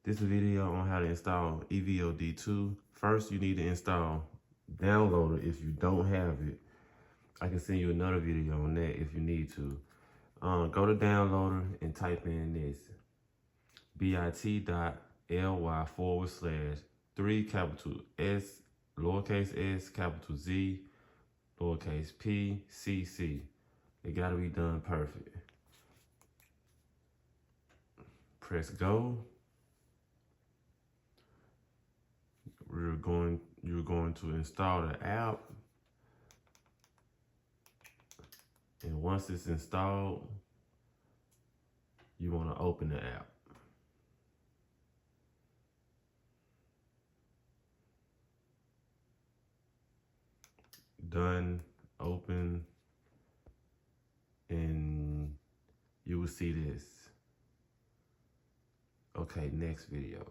This video on how to install EVOD2. First, you need to install Downloader if you don't have it. I can send you another video on that if you need to. Go to Downloader and type in this bit.ly/3 capital S, lowercase s, capital Z, lowercase p, cc. It gotta be done perfect. Press go. You're going to install the app. And once it's installed, you want to open the app. Done, open, and you will see this. Okay, next video.